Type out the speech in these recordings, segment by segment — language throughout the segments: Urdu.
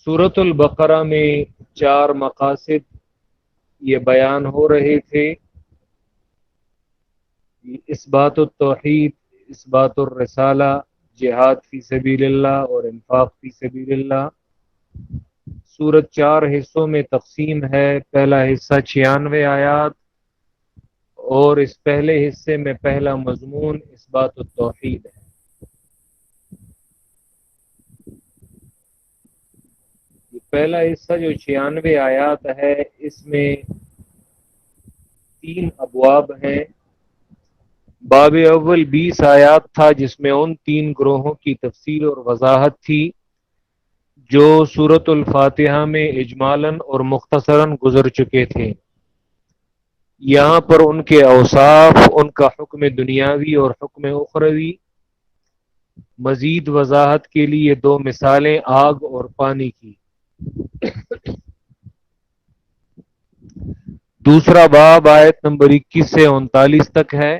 سورۃ البقرہ میں 4 مقاصد یہ بیان ہو رہے تھے: اثبات التوحید، اثبات الرسالہ، جہاد فی سبیل اللہ اور انفاق فی سبیل اللہ۔ سورت 4 حصوں میں تقسیم ہے۔ پہلا حصہ 96 آیات، اور اس پہلے حصے میں پہلا مضمون اثبات التوحید ہے۔ پہلا حصہ جو 96 آیات ہے، اس میں 3 ابواب ہیں۔ باب اول 20 آیات تھا، جس میں ان 3 گروہوں کی تفصیل اور وضاحت تھی جو سورۃ الفاتحہ میں اجمالاً اور مختصراً گزر چکے تھے۔ یہاں پر ان کے اوصاف، ان کا حکم دنیاوی اور حکم اخروی، مزید وضاحت کے لیے 2 مثالیں آگ اور پانی کی۔ دوسرا باب آیت نمبر 21 سے 39 تک ہے۔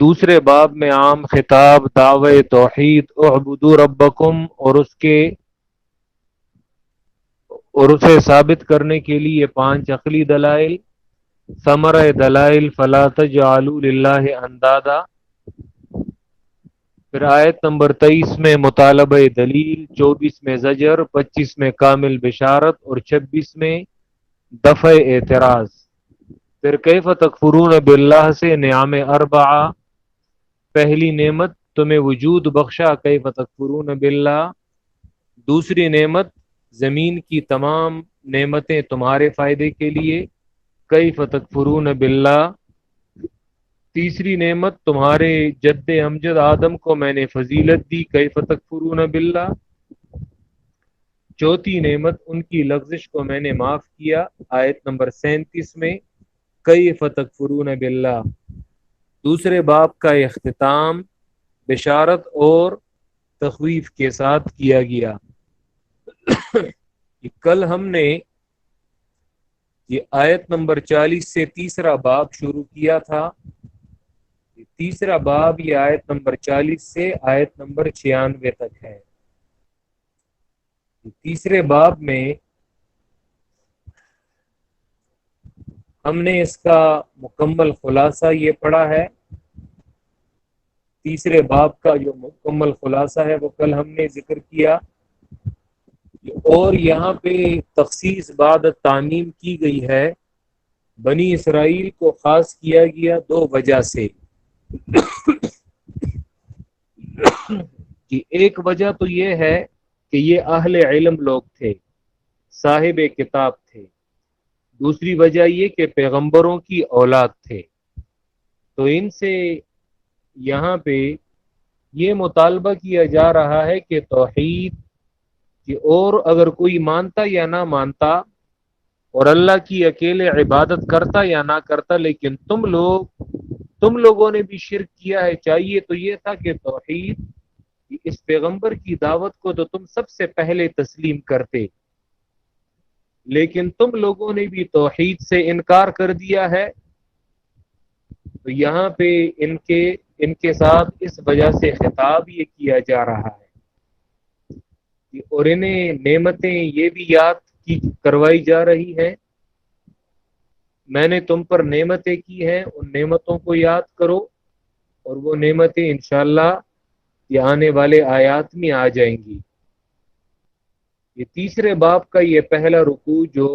دوسرے باب میں عام خطاب، دعوی توحید، اعبدوا ربکم، اور اسے ثابت کرنے کے لیے 5 عقلی دلائل، ثمرہ دلائل فلا تجعلوا للہ اندادا۔ پھر آیت نمبر 23 میں مطالبہ دلیل، 24 میں زجر، 25 میں کامل بشارت اور 26 میں دفع اعتراض۔ پھر کیف تکفرون باللہ سے نعم اربعہ، پہلی نعمت تمہیں وجود بخشا کیف تکفرون باللہ، دوسری نعمت زمین کی تمام نعمتیں تمہارے فائدے کے لیے کیف تکفرون باللہ، تیسری نعمت تمہارے جد امجد آدم کو میں نے فضیلت دی کیف تکفرون باللہ، چوتھی نعمت ان کی لغزش کو میں نے معاف کیا آیت نمبر 37 میں کیف تکفرون باللہ۔ دوسرے باب کا اختتام بشارت اور تخویف کے ساتھ کیا گیا۔ کل ہم نے یہ آیت نمبر 40 سے تیسرا باب شروع کیا تھا۔ تیسرا باب یہ آیت نمبر 40 سے آیت نمبر 96 تک ہے۔ تیسرے باب میں ہم نے اس کا مکمل خلاصہ یہ پڑھا ہے۔ تیسرے باب کا جو مکمل خلاصہ ہے وہ کل ہم نے ذکر کیا، اور یہاں پہ تخصیص بعد تعمیم کی گئی ہے۔ بنی اسرائیل کو خاص کیا گیا 2 وجہ سے۔ کہ ایک وجہ تو یہ ہے کہ یہ اہل علم لوگ تھے، صاحب کتاب تھے۔ دوسری وجہ یہ کہ پیغمبروں کی اولاد تھے۔ تو ان سے یہاں پہ یہ مطالبہ کیا جا رہا ہے کہ توحید کہ اور اگر کوئی مانتا یا نہ مانتا اور اللہ کی اکیلے عبادت کرتا یا نہ کرتا، لیکن تم لوگوں نے بھی شرک کیا ہے، چاہیے تو یہ تھا کہ توحید اس پیغمبر کی دعوت کو تو تم سب سے پہلے تسلیم کرتے، لیکن تم لوگوں نے بھی توحید سے انکار کر دیا ہے۔ تو یہاں پہ ان کے ساتھ اس وجہ سے خطاب یہ کیا جا رہا ہے، اور انہیں نعمتیں یہ بھی یاد کروائی جا رہی ہیں، میں نے تم پر نعمتیں کی ہیں، ان نعمتوں کو یاد کرو، اور وہ نعمتیں انشاءاللہ یہ آنے والے آیات میں آ جائیں گی۔ یہ تیسرے باب کا یہ پہلا رکوع جو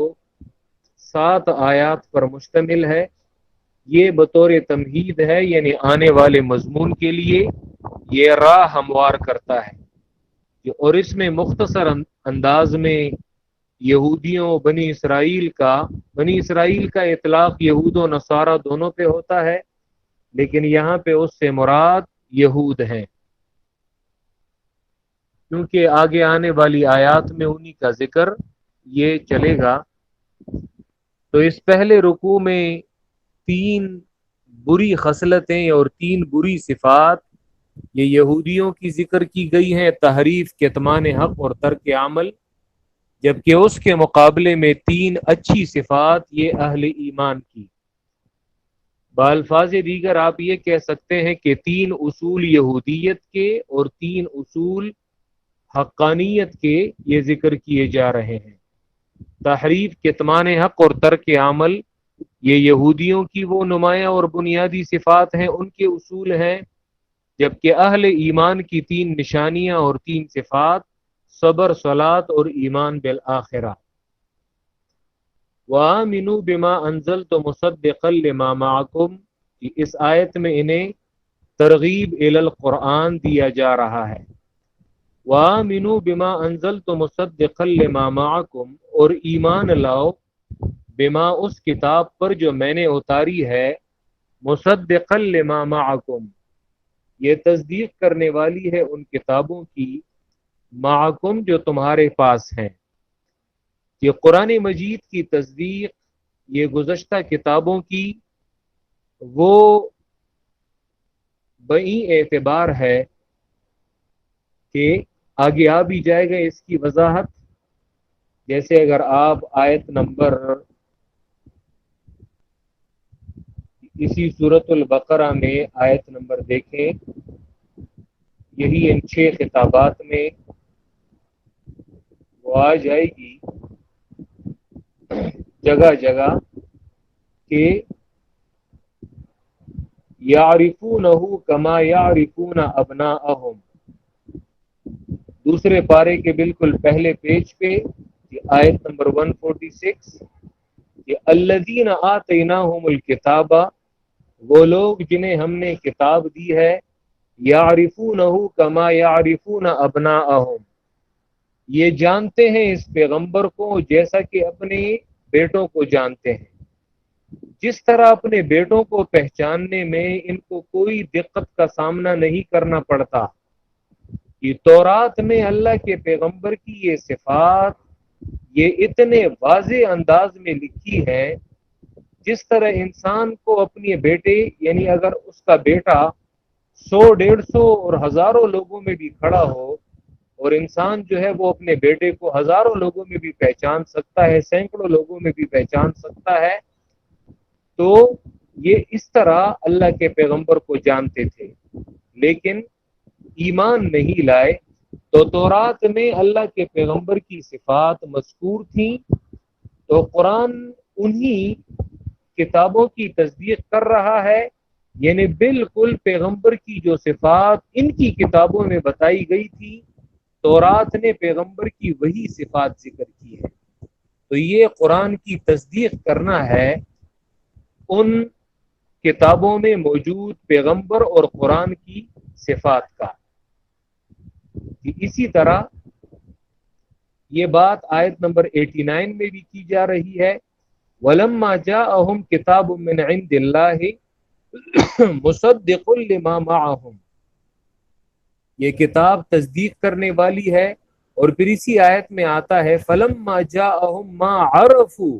7 آیات پر مشتمل ہے، یہ بطور تمہید ہے، یعنی آنے والے مضمون کے لیے یہ راہ ہموار کرتا ہے، اور اس میں مختصر انداز میں یہودیوں بنی اسرائیل کا اطلاق یہود و نصارہ دونوں پہ ہوتا ہے، لیکن یہاں پہ اس سے مراد یہود ہیں، کیونکہ آگے آنے والی آیات میں انہی کا ذکر یہ چلے گا۔ تو اس پہلے رکوع میں 3 بری خصلتیں اور 3 بری صفات یہ یہودیوں کی ذکر کی گئی ہیں: تحریف، کتمان حق اور ترک عمل، جبکہ اس کے مقابلے میں 3 اچھی صفات یہ اہل ایمان کی۔ بالفاظ دیگر آپ یہ کہہ سکتے ہیں کہ 3 اصول یہودیت کے اور 3 اصول حقانیت کے یہ ذکر کیے جا رہے ہیں۔ تحریف، کتمان حق اور ترک عمل، یہ یہودیوں کی وہ نمایاں اور بنیادی صفات ہیں، ان کے اصول ہیں، جبکہ اہل ایمان کی 3 نشانیاں اور 3 صفات صبر، صلاۃ اور ایمان بالآخرہ۔ وَآمِنُوا بِمَا أَنزَلْتُ مُصَدِّقًا لِمَا مَعَكُمْ، اس آیت میں انہیں ترغیب الی القرآن دیا جا رہا ہے۔ وَآمِنُوا بِمَا أَنزَلْتُ مُصَدِّقًا لِمَا مَعَكُمْ، اور ایمان لاؤ بما، اس کتاب پر جو میں نے اتاری ہے، مصدقا لما معکم، یہ تصدیق کرنے والی ہے ان کتابوں کی، معکم جو تمہارے پاس ہیں۔ یہ قرآن مجید کی تصدیق، یہ گزشتہ کتابوں کی وہ بئی اعتبار ہے کہ آگے آ بھی جائے گا اس کی وضاحت۔ جیسے اگر آپ آیت نمبر اسی سورۃ البقرہ میں آیت نمبر دیکھیں، یہی ان 6 خطابات میں وہ آ جائے گی جگہ جگہ کہ یعرفونہ کما یعرفون ابناءہم۔ دوسرے پارے کے بالکل پہلے پیج پہ یہ آیت نمبر 146، یہ الذین آتیناہم الکتاب، وہ لوگ جنہیں ہم نے کتاب دی ہے، یعرفونہ کما یعرفون ابناءہم، یہ جانتے ہیں اس پیغمبر کو جیسا کہ اپنے بیٹوں کو جانتے ہیں۔ جس طرح اپنے بیٹوں کو پہچاننے میں ان کو کوئی دقت کا سامنا نہیں کرنا پڑتا، یہ تورات میں اللہ کے پیغمبر کی یہ صفات یہ اتنے واضح انداز میں لکھی ہے، جس طرح انسان کو اپنے بیٹے، یعنی اگر اس کا بیٹا 100 150 اور ہزاروں لوگوں میں بھی کھڑا ہو، اور انسان جو ہے وہ اپنے بیٹے کو ہزاروں لوگوں میں بھی پہچان سکتا ہے، سینکڑوں لوگوں میں بھی پہچان سکتا ہے، تو یہ اس طرح اللہ کے پیغمبر کو جانتے تھے، لیکن ایمان نہیں لائے۔ تو تورات میں اللہ کے پیغمبر کی صفات مذکور تھیں، تو قرآن انہی کتابوں کی تصدیق کر رہا ہے، یعنی بالکل پیغمبر کی جو صفات ان کی کتابوں میں بتائی گئی تھی، تورات نے پیغمبر کی وہی صفات ذکر کی ہے۔ تو یہ قرآن کی تصدیق کرنا ہے ان کتابوں میں موجود پیغمبر اور قرآن کی صفات کا۔ اسی طرح یہ بات آیت نمبر 89 میں بھی کی جا رہی ہے، وَلَمَّا جَاءَهُمْ كِتَابٌ مِّنْ عِندِ اللَّهِ مُصَدِّقٌ لِمَا مَعَهُمْ، یہ کتاب تصدیق کرنے والی ہے، اور پھر اسی آیت میں آتا ہے فَلَمَّا جَاءَهُمْ مَا عَرَفُوا،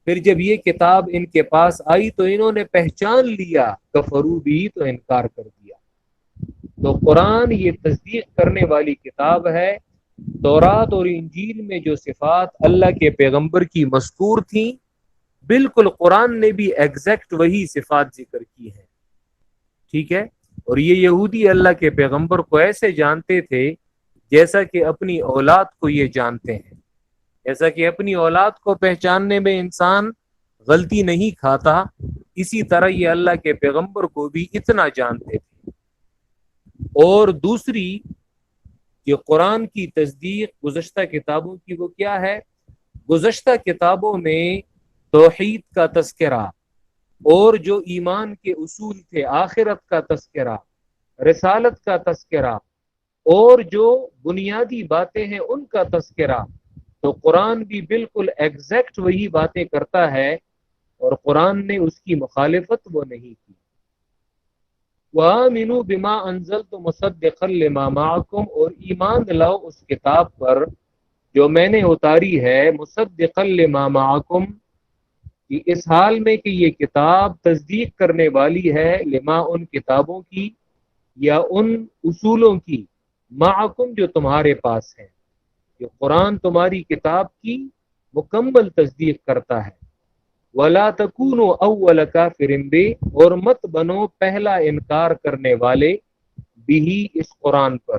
پھر جب یہ کتاب ان کے پاس آئی تو انہوں نے پہچان لیا، کفروا بھی، تو انکار کر دیا۔ تو قرآن یہ تصدیق کرنے والی کتاب ہے۔ تورات اور انجیل میں جو صفات اللہ کے پیغمبر کی مذکور تھیں، بالکل قرآن نے بھی ایگزیکٹ وہی صفات ذکر کی ہیں، ٹھیک ہے۔ اور یہ یہودی اللہ کے پیغمبر کو ایسے جانتے تھے جیسا کہ اپنی اولاد کو یہ جانتے ہیں، جیسا کہ اپنی اولاد کو پہچاننے میں انسان غلطی نہیں کھاتا، اسی طرح یہ اللہ کے پیغمبر کو بھی اتنا جانتے تھے۔ اور دوسری یہ قرآن کی تصدیق گزشتہ کتابوں کی وہ کیا ہے؟ گزشتہ کتابوں میں توحید کا تذکرہ، اور جو ایمان کے اصول تھے، آخرت کا تذکرہ، رسالت کا تذکرہ، اور جو بنیادی باتیں ہیں ان کا تذکرہ، تو قرآن بھی بالکل ایگزیکٹ وہی باتیں کرتا ہے، اور قرآن نے اس کی مخالفت وہ نہیں کی۔ وَآمِنُوا بِمَا أَنزَلْتُ مُصَدِّقًا لِمَا مَعَكُمْ، اور ایمان لاؤ اس کتاب پر جو میں نے اتاری ہے، مُصَدِّقًا لِمَا مَعَكُمْ، اس حال میں کہ یہ کتاب تصدیق کرنے والی ہے، لما ان کتابوں کی یا ان اصولوں کی، معکم جو تمہارے پاس ہے۔ یہ قرآن تمہاری کتاب کی مکمل تصدیق کرتا ہے۔ وَلَا تَكُونُوا أَوَّلَ كَافِرٍ بِهِ، اور مت بنو پہلا انکار کرنے والے بھی اس قرآن پر۔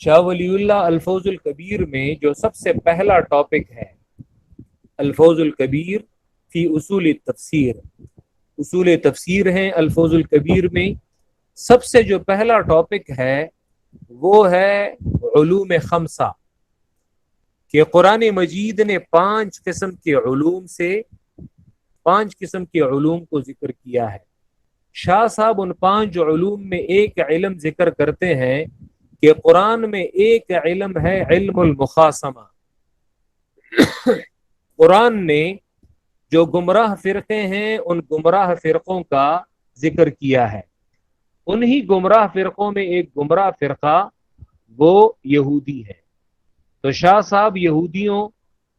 شاہ ولی اللہ الفوز الکبیر میں جو سب سے پہلا ٹاپک ہے الفوز الکبیر فی اصول تفسیر، اصول تفسیر ہیں الفوز الکبیر میں، سب سے جو پہلا ٹاپک ہے وہ ہے علوم خمسہ، کہ قرآن مجید نے 5 قسم کے علوم سے 5 قسم کے علوم کو ذکر کیا ہے۔ شاہ صاحب ان 5 علوم میں ایک علم ذکر کرتے ہیں کہ قرآن میں ایک علم ہے علم المخاصمہ۔ قرآن نے جو گمراہ فرقے ہیں ان گمراہ فرقوں کا ذکر کیا ہے، انہی گمراہ فرقوں میں ایک گمراہ فرقہ وہ یہودی ہے۔ تو شاہ صاحب یہودیوں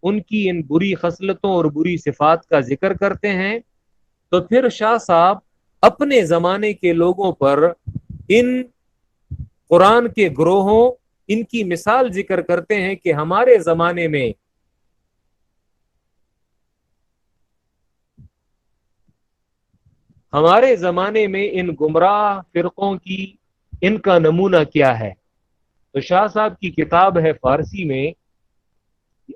ان کی ان بری خصلتوں اور بری صفات کا ذکر کرتے ہیں، تو پھر شاہ صاحب اپنے زمانے کے لوگوں پر ان قرآن کے گروہوں ان کی مثال ذکر کرتے ہیں کہ ہمارے زمانے میں ان گمراہ فرقوں کی ان کا نمونہ کیا ہے۔ تو شاہ صاحب کی کتاب ہے فارسی میں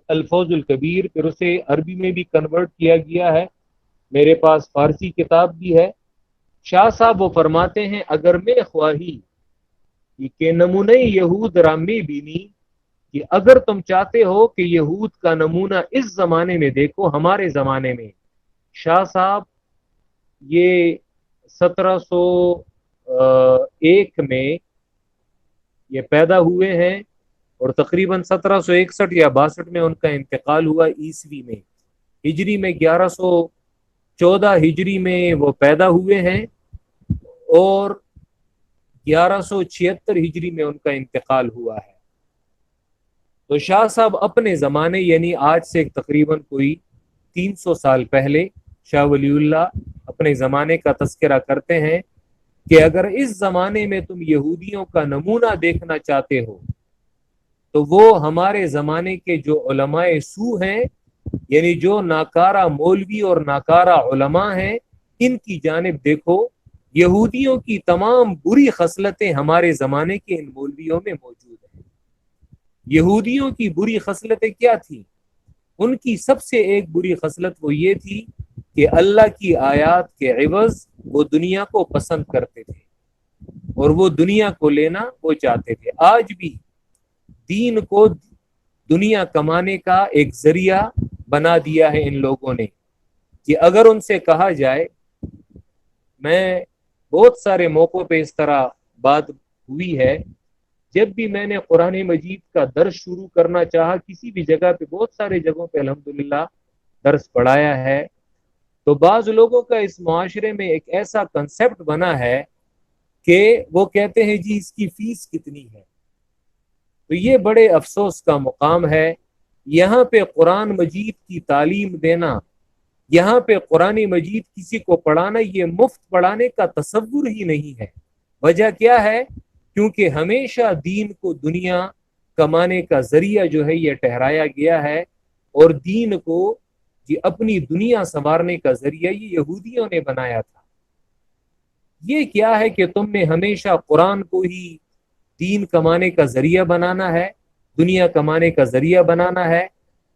الفوز الکبیر، پھر اسے عربی میں بھی کنورٹ کیا گیا ہے، میرے پاس فارسی کتاب بھی ہے۔ شاہ صاحب وہ فرماتے ہیں اگر میں خواہی کہ نمونہ یہود رامی بینی، کہ اگر تم چاہتے ہو کہ یہود کا نمونہ اس زمانے میں دیکھو، ہمارے زمانے میں شاہ صاحب یہ 1701 میں یہ پیدا ہوئے ہیں اور تقریباً 1761 یا 62 میں ان کا انتقال ہوا عیسوی میں، ہجری میں 1114 ہجری میں وہ پیدا ہوئے ہیں اور 1176 ہجری میں ان کا انتقال ہوا ہے۔ تو شاہ صاحب اپنے زمانے یعنی آج سے تقریباً کوئی 300 سال پہلے شاہ ولی اللہ اپنے زمانے کا تذکرہ کرتے ہیں کہ اگر اس زمانے میں تم یہودیوں کا نمونہ دیکھنا چاہتے ہو تو وہ ہمارے زمانے کے جو علماء سو ہیں، یعنی جو ناکارہ مولوی اور ناکارہ علماء ہیں، ان کی جانب دیکھو۔ یہودیوں کی تمام بری خصلتیں ہمارے زمانے کے ان مولویوں میں موجود ہیں۔ یہودیوں کی بری خصلتیں کیا تھیں؟ ان کی سب سے ایک بری خصلت وہ یہ تھی کہ اللہ کی آیات کے عوض وہ دنیا کو پسند کرتے تھے اور وہ دنیا کو لینا وہ چاہتے تھے۔ آج بھی دین کو دنیا کمانے کا ایک ذریعہ بنا دیا ہے ان لوگوں نے، کہ اگر ان سے کہا جائے، میں بہت سارے موقعوں پہ اس طرح بات ہوئی ہے، جب بھی میں نے قرآن مجید کا درس شروع کرنا چاہا کسی بھی جگہ پہ، بہت سارے جگہوں پہ الحمدللہ درس پڑھایا ہے، تو بعض لوگوں کا اس معاشرے میں ایک ایسا کنسپٹ بنا ہے کہ وہ کہتے ہیں جی اس کی فیس کتنی ہے۔ تو یہ بڑے افسوس کا مقام ہے، یہاں پہ قرآن مجید کی تعلیم دینا، یہاں پہ قرآن مجید کسی کو پڑھانا، یہ مفت پڑھانے کا تصور ہی نہیں ہے۔ وجہ کیا ہے؟ کیونکہ ہمیشہ دین کو دنیا کمانے کا ذریعہ جو ہے یہ ٹھہرایا گیا ہے، اور دین کو اپنی دنیا سنوارنے کا ذریعہ یہ یہودیوں نے بنایا تھا۔ یہ کیا ہے کہ تم نے ہمیشہ قرآن کو ہی دین کمانے کا ذریعہ بنانا ہے، دنیا کمانے کا ذریعہ بنانا ہے۔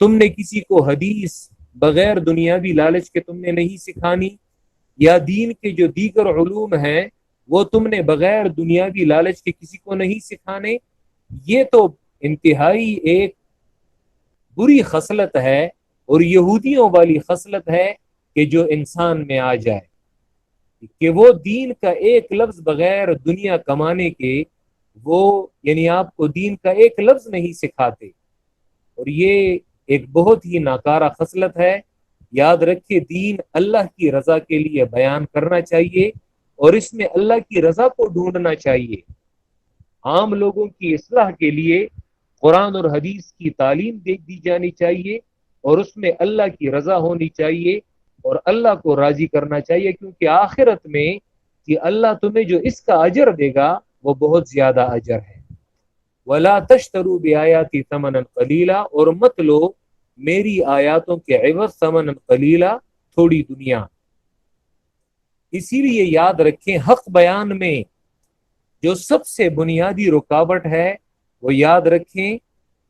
تم نے کسی کو حدیث بغیر دنیاوی لالچ کے تم نے نہیں سکھانی، یا دین کے جو دیگر علوم ہیں وہ تم نے بغیر دنیاوی لالچ کے کسی کو نہیں سکھانے۔ یہ تو انتہائی ایک بری خصلت ہے اور یہودیوں والی خصلت ہے کہ جو انسان میں آ جائے کہ وہ دین کا ایک لفظ بغیر دنیا کمانے کے، وہ یعنی آپ کو دین کا ایک لفظ نہیں سکھاتے، اور یہ ایک بہت ہی ناکارہ خصلت ہے۔ یاد رکھے دین اللہ کی رضا کے لیے بیان کرنا چاہیے اور اس میں اللہ کی رضا کو ڈھونڈنا چاہیے۔ عام لوگوں کی اصلاح کے لیے قرآن اور حدیث کی تعلیم دی جانی چاہیے اور اس میں اللہ کی رضا ہونی چاہیے اور اللہ کو راضی کرنا چاہیے، کیونکہ آخرت میں کہ اللہ تمہیں جو اس کا اجر دے گا وہ بہت زیادہ اجر ہے۔ وَلَا تَشْتَرُوا بِآيَاتِي ثَمَنًا قَلِيلًا، اور مت لو میری آیاتوں کے عوض ثمنا قلیلا، تھوڑی دنیا۔ اسی لیے یاد رکھیں حق بیان میں جو سب سے بنیادی رکاوٹ ہے وہ یاد رکھیں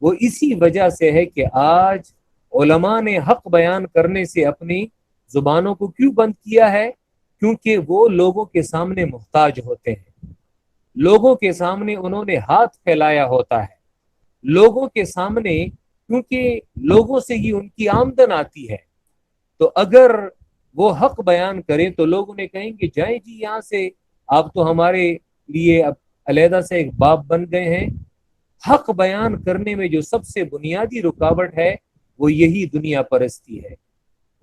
وہ اسی وجہ سے ہے کہ آج علماء نے حق بیان کرنے سے اپنی زبانوں کو کیوں بند کیا ہے؟ کیونکہ وہ لوگوں کے سامنے محتاج ہوتے ہیں، لوگوں کے سامنے انہوں نے ہاتھ پھیلایا ہوتا ہے، لوگوں کے سامنے، کیونکہ لوگوں سے ہی ان کی آمدن آتی ہے، تو اگر وہ حق بیان کریں تو لوگ انہیں کہیں گے جائیں جی یہاں سے، آپ تو ہمارے لیے اب علیحدہ سے ایک باپ بن گئے ہیں۔ حق بیان کرنے میں جو سب سے بنیادی رکاوٹ ہے وہ یہی دنیا پرستی ہے،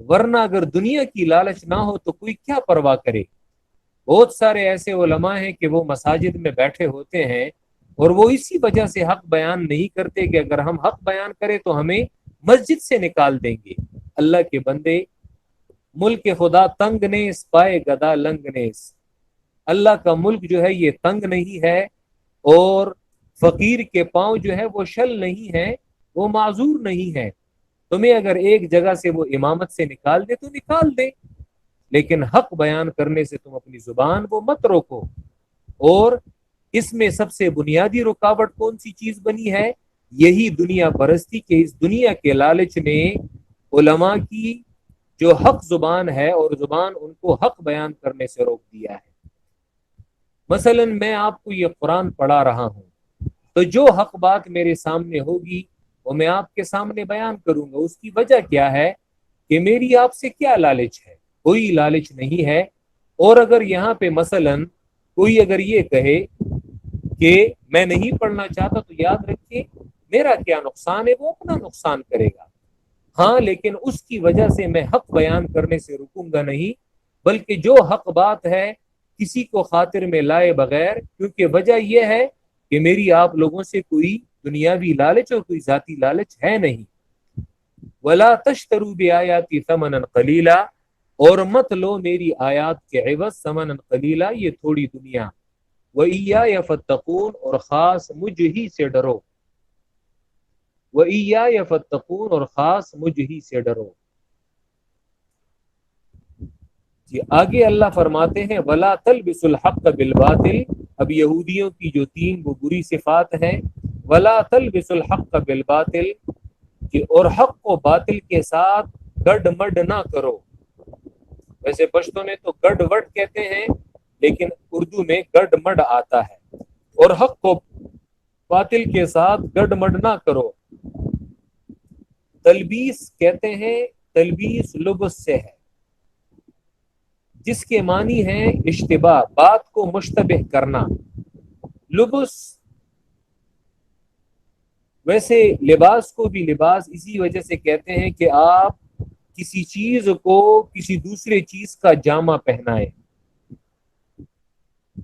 ورنہ اگر دنیا کی لالچ نہ ہو تو کوئی کیا پرواہ کرے۔ بہت سارے ایسے علماء ہیں کہ وہ مساجد میں بیٹھے ہوتے ہیں اور وہ اسی وجہ سے حق بیان نہیں کرتے کہ اگر ہم حق بیان کریں تو ہمیں مسجد سے نکال دیں گے۔ اللہ کے بندے، ملک خدا تنگ نیس پائے گدا لنگ نیس، اللہ کا ملک جو ہے یہ تنگ نہیں ہے، اور فقیر کے پاؤں جو ہے وہ شل نہیں ہے، وہ معذور نہیں ہے۔ تمہیں اگر ایک جگہ سے وہ امامت سے نکال دے تو نکال دے، لیکن حق بیان کرنے سے تم اپنی زبان وہ مت روکو۔ اور اس میں سب سے بنیادی رکاوٹ کون سی چیز بنی ہے؟ یہی دنیا پرستی کے اس دنیا کے لالچ نے علماء کی جو حق زبان ہے اور زبان ان کو حق بیان کرنے سے روک دیا ہے۔ مثلا میں آپ کو یہ قرآن پڑھا رہا ہوں تو جو حق بات میرے سامنے ہوگی وہ میں آپ کے سامنے بیان کروں گا۔ اس کی وجہ کیا ہے کہ میری آپ سے کیا لالچ ہے؟ کوئی لالچ نہیں ہے۔ اور اگر یہاں پہ مثلا کوئی اگر یہ کہے کہ میں نہیں پڑھنا چاہتا تو یاد رکھیں میرا کیا نقصان ہے، وہ اپنا نقصان کرے گا، ہاں، لیکن اس کی وجہ سے میں حق بیان کرنے سے رکوں گا نہیں، بلکہ جو حق بات ہے کسی کو خاطر میں لائے بغیر، کیونکہ وجہ یہ ہے کہ میری آپ لوگوں سے کوئی دنیاوی لالچ اور کوئی ذاتی لالچ ہے نہیں۔ وَلَا تَشْتَرُوا بِآيَاتِي ثَمَنًا قَلِيلًا، اور مت لو میری آیات کے عوض ثمنًا قلیلا، یہ تھوڑی دنیا۔ وَإِيَّايَ فَاتَّقُونَ، اور خاص مجھ ہی سے ڈرو۔ وَإِيَّايَ فَاتَّقُونَ، اور خاص مجھ ہی سے ڈرو۔ جی آگے اللہ فرماتے ہیں وَلَا تَلْبِسُوا الْحَقَّ بِالْبَاطِلِ، اب یہودیوں کی جو تین وہ بری صفات ہیں، وَلَا تَلْبِسُوا الْحَقَّ بِالْبَاطِلِ، کہ اور حق کو باطل کے ساتھ گڈ مڈ نہ کرو۔ ویسے پشتوں نے تو گڈ وڈ کہتے ہیں، لیکن اردو میں گڈ مڈ آتا ہے۔ اور حق کو باطل کے ساتھ گڈ مڈ نہ کرو۔ تلبیس کہتے ہیں، تلبیس لبس سے ہے، جس کے معنی ہے اشتباہ، بات کو مشتبہ کرنا۔ لبس، ویسے لباس کو بھی لباس اسی وجہ سے کہتے ہیں کہ آپ کسی چیز کو کسی دوسرے چیز کا جامہ پہنائیں،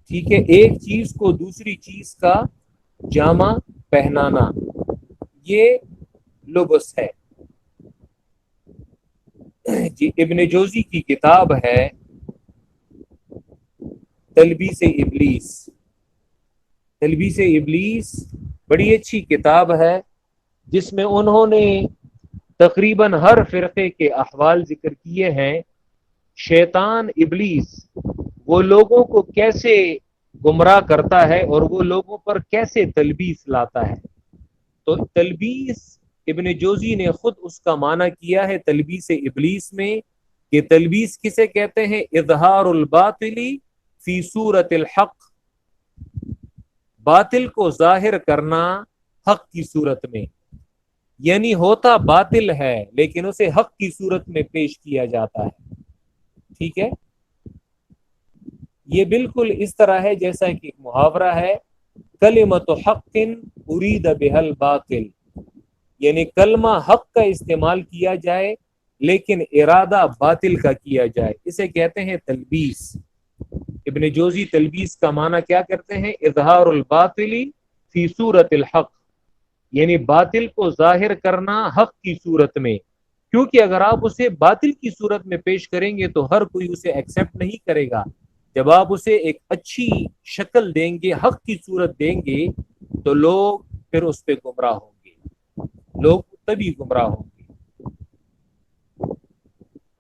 ٹھیک ہے، ایک چیز کو دوسری چیز کا جامہ پہنانا، یہ لبس ہے۔ جی ابن جوزی کی کتاب ہے تلبیس ابلیس۔ تلبیس ابلیس بڑی اچھی کتاب ہے، جس میں انہوں نے تقریباً ہر فرقے کے احوال ذکر کیے ہیں۔ شیطان ابلیس وہ لوگوں کو کیسے گمراہ کرتا ہے اور وہ لوگوں پر کیسے تلبیس لاتا ہے۔ تو تلبیس ابن جوزی نے خود اس کا معنی کیا ہے تلبیس ابلیس میں، کہ تلبیس کسے کہتے ہیں؟ اظہار الباطل فی صورت الحق، باطل کو ظاہر کرنا حق کی صورت میں، یعنی ہوتا باطل ہے لیکن اسے حق کی صورت میں پیش کیا جاتا ہے، ٹھیک ہے۔ یہ بالکل اس طرح ہے جیسا کہ ایک محاورہ ہے، کلمۃ حق ارید بها الباطل، یعنی کلمہ حق کا استعمال کیا جائے لیکن ارادہ باطل کا کیا جائے، اسے کہتے ہیں تلبیس۔ ابن جوزی تلبیس کا معنی کیا کرتے ہیں؟ اظہار الباطل فی صورت الحق، یعنی باطل کو ظاہر کرنا حق کی صورت میں، کیونکہ اگر آپ اسے باطل کی صورت میں پیش کریں گے تو ہر کوئی اسے ایکسیپٹ نہیں کرے گا۔ جب آپ اسے ایک اچھی شکل دیں گے، حق کی صورت دیں گے، تو لوگ پھر اس پہ گمراہ ہوں گے، لوگ تبھی گمراہ ہوں گے۔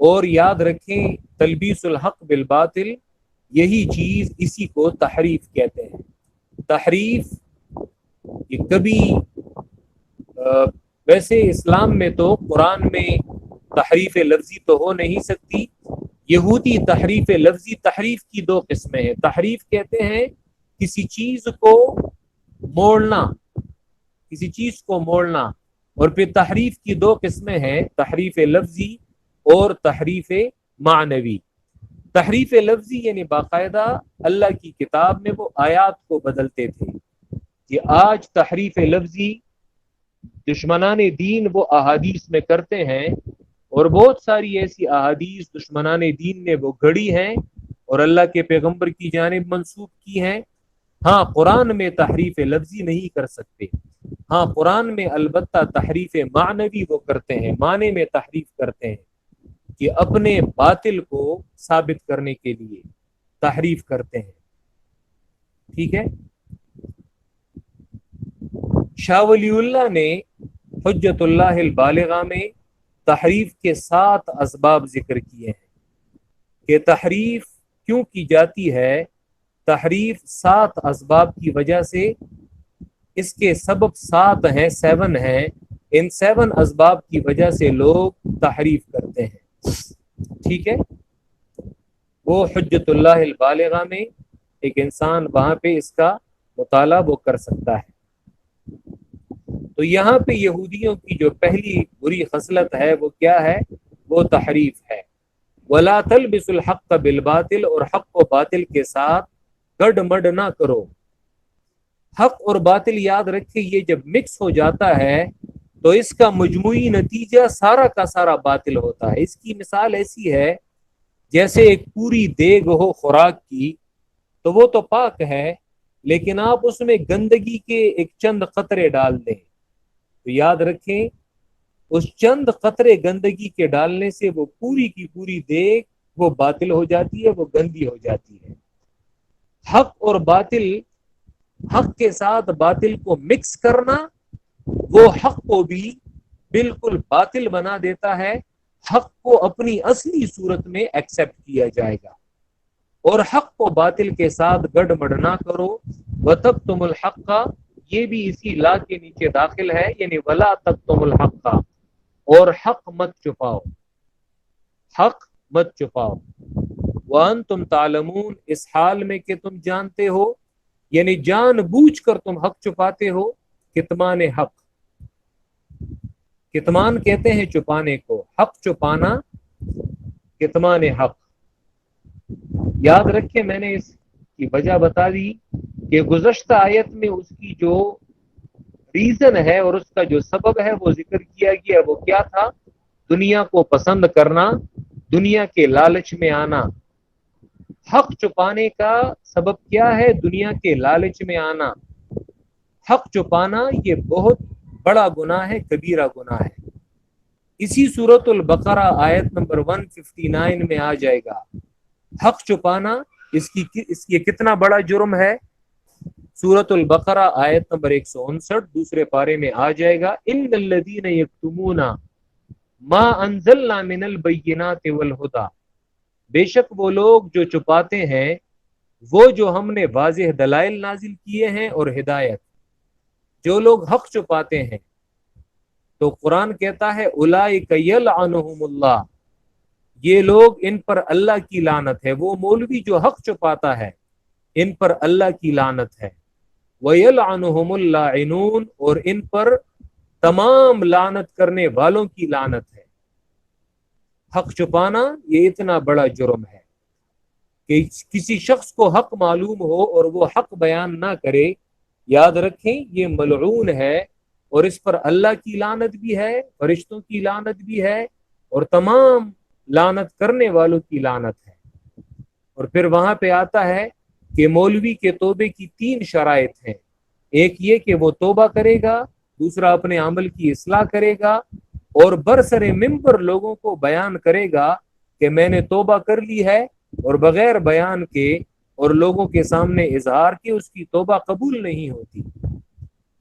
اور یاد رکھیں تلبیس الحق بالباطل، یہی چیز اسی کو تحریف کہتے ہیں۔ تحریف کہ کبھی ویسے اسلام میں تو قرآن میں تحریف لفظی تو ہو نہیں سکتی. یہودی تحریف لفظی، تحریف کی دو قسمیں ہیں. تحریف کہتے ہیں کسی چیز کو موڑنا، کسی چیز کو موڑنا. اور پھر تحریف کی دو قسمیں ہیں، تحریف لفظی اور تحریف معنوی. تحریف لفظی یعنی باقاعدہ اللہ کی کتاب میں وہ آیات کو بدلتے تھے. یہ آج تحریف لفظی دشمنان دین وہ احادیث میں کرتے ہیں، اور بہت ساری ایسی احادیث دشمنان دین نے وہ گھڑی ہیں اور اللہ کے پیغمبر کی جانب منسوب کی ہیں. ہاں قرآن میں تحریف لفظی نہیں کر سکتے. ہاں قرآن میں البتہ تحریف معنوی وہ کرتے ہیں، معنی میں تحریف کرتے ہیں کہ اپنے باطل کو ثابت کرنے کے لیے تحریف کرتے ہیں. ٹھیک ہے. شاہ ولی اللہ نے حجت اللہ البالغہ میں تحریف کے 7 اسباب ذکر کیے ہیں کہ تحریف کیوں کی جاتی ہے. تحریف 7 اسباب کی وجہ سے، اس کے سبب 7 ہیں، 7 ہیں. ان 7 اسباب کی وجہ سے لوگ تحریف کرتے ہیں. ٹھیک ہے. وہ حجت اللہ البالغہ میں ایک انسان وہاں پہ اس کا مطالعہ وہ کر سکتا ہے. تو یہاں پہ یہودیوں کی جو پہلی بری خصلت ہے وہ کیا ہے؟ وہ تحریف ہے. وَلَا تَلْبِسُ الْحَقَّ بِالْبَاطِلِ، اور حق و باطل کے ساتھ گڑ مڈ نہ کرو. حق اور باطل یاد رکھے یہ جب مکس ہو جاتا ہے تو اس کا مجموعی نتیجہ سارا کا سارا باطل ہوتا ہے. اس کی مثال ایسی ہے جیسے ایک پوری دیگ ہو خوراک کی، تو وہ تو پاک ہے، لیکن آپ اس میں گندگی کے ایک چند قطرے ڈال دیں تو یاد رکھیں اس چند قطرے گندگی کے ڈالنے سے وہ پوری کی پوری دیگ وہ باطل ہو جاتی ہے، وہ گندی ہو جاتی ہے. حق اور باطل، حق کے ساتھ باطل کو مکس کرنا وہ حق کو بھی بالکل باطل بنا دیتا ہے. حق کو اپنی اصلی صورت میں ایکسپٹ کیا جائے گا. اور حق کو باطل کے ساتھ گڑ مڈ نہ کرو. وَتَكْتُمُ الْحَقَّ، یہ بھی اسی لا کے نیچے داخل ہے، یعنی وَلَا تَكْتُمُ الْحَقَّ، اور حق مت چھپاؤ، حق مت چھپاؤ. وَأَنْتُمْ تَعْلَمُونَ، اس حال میں کہ تم جانتے ہو، یعنی جان بوجھ کر تم حق چھپاتے ہو. کتمان حق، کتمان کہتے ہیں چھپانے کو، حق چھپانا کتمان حق. یاد رکھیں میں نے اس کی وجہ بتا دی کہ گزشتہ آیت میں اس کی جو ریزن ہے اور اس کا جو سبب ہے وہ ذکر کیا گیا. وہ کیا تھا؟ دنیا کو پسند کرنا، دنیا کے لالچ میں آنا. حق چھپانے کا سبب کیا ہے؟ دنیا کے لالچ میں آنا. حق چھپانا یہ بہت بڑا گناہ ہے، کبیرہ گناہ ہے. اسی سورۃ البقرہ آیت نمبر 159 میں آ جائے گا. حق چھپانا اس کی کتنا بڑا جرم ہے. سورۃ البقرہ آیت نمبر 159 دوسرے پارے میں آ جائے گا. ان الذین یکتمون ما انزلنا من البینات والہدی، بے شک وہ لوگ جو چھپاتے ہیں وہ جو ہم نے واضح دلائل نازل کیے ہیں اور ہدایت. جو لوگ حق چھپاتے ہیں تو قرآن کہتا ہے اولئک یلعنہم اللہ، یہ لوگ ان پر اللہ کی لعنت ہے. وہ مولوی جو حق چھپاتا ہے ان پر اللہ کی لعنت ہے. وَيَلْعَنُهُمُ اللَّاعِنُونَ، اور ان پر تمام لعنت کرنے والوں کی لعنت ہے. حق چھپانا یہ اتنا بڑا جرم ہے کہ کسی شخص کو حق معلوم ہو اور وہ حق بیان نہ کرے، یاد رکھیں یہ ملعون ہے، اور اس پر اللہ کی لعنت بھی ہے، فرشتوں کی لعنت بھی ہے، اور تمام لعنت کرنے والوں کی لعنت ہے. اور پھر وہاں پہ آتا ہے کہ مولوی کے توبے کی 3 شرائط ہیں. ایک یہ کہ وہ توبہ کرے گا، دوسرا اپنے عمل کی اصلاح کرے گا، اور برسر ممبر لوگوں کو بیان کرے گا کہ میں نے توبہ کر لی ہے، اور بغیر بیان کے اور لوگوں کے سامنے اظہار کے اس کی توبہ قبول نہیں ہوتی.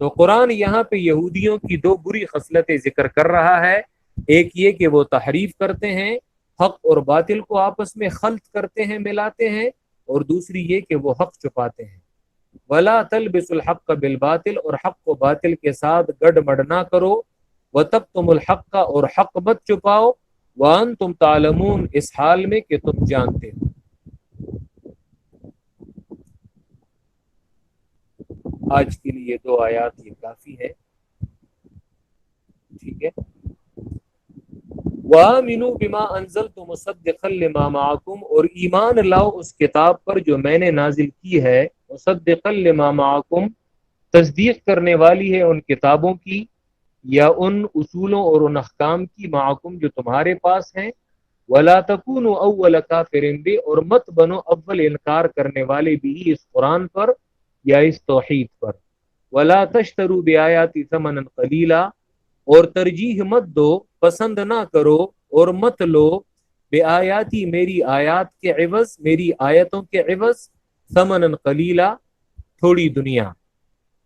تو قرآن یہاں پہ یہودیوں کی 2 بری خصلتیں ذکر کر رہا ہے. ایک یہ کہ وہ تحریف کرتے ہیں، حق اور باطل کو آپس میں خلط کرتے ہیں، ملاتے ہیں، اور دوسری یہ کہ وہ حق چھپاتے ہیں. ولا تلبسوا الحق بالباطل، اور حق کو باطل کے ساتھ گڑ مڑ نہ کرو، وتکتموا الحق، اور حق مت چھپاؤ، وانتم تعلمون، اس حال میں کہ تم جانتے ہو۔ آج کے لیے 2 آیات یہ کافی ہے، ٹھیک ہے۔ وَآمِنُوا بِمَا أَنزَلْتُ مُصَدِّقًا لِمَا مَعَكُمْ، اور ایمان لاؤ اس کتاب پر جو میں نے نازل کی ہے، مُصَدِّقًا لِمَا مَعَكُمْ، تصدیق کرنے والی ہے ان کتابوں کی یا ان اصولوں اور ان احکام کی، معکم جو تمہارے پاس ہیں، وَلَا تَكُونُوا أَوَّلَ كَافِرٍ بِهِ، اور مت بنو اول انکار کرنے والے بھی اس قرآن پر یا اس توحید پر، وَلَا تَشْتَرُوا بِآيَاتِي ثَمَنًا قَلِيلًا، اور ترجیح مت دو، پسند نہ کرو اور مت لو، بِآيَاتِي میری آیات کے عوض، میری آیتوں کے عوض، ثَمَنًا قَلِيلًا تھوڑی دنیا،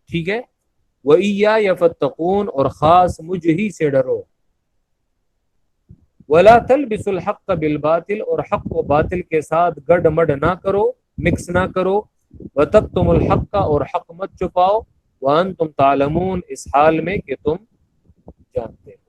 ٹھیک ہے۔ وَإِيَّايَ فَاتَّقُونَ، اور خاص مجھ ہی سے ڈرو۔ وَلَا تَلْبِسُوا الْحَقَّ بِالْبَاطِلِ، اور حق کو باطل کے ساتھ گڈ مڈ نہ کرو، مکس نہ کرو، وَتَكْتُمُوا الْحَقَّ، اور حق مت چھپاؤ، وَأَنْتُمْ تَعْلَمُونَ، اس حال میں کہ تم جانتے ہو۔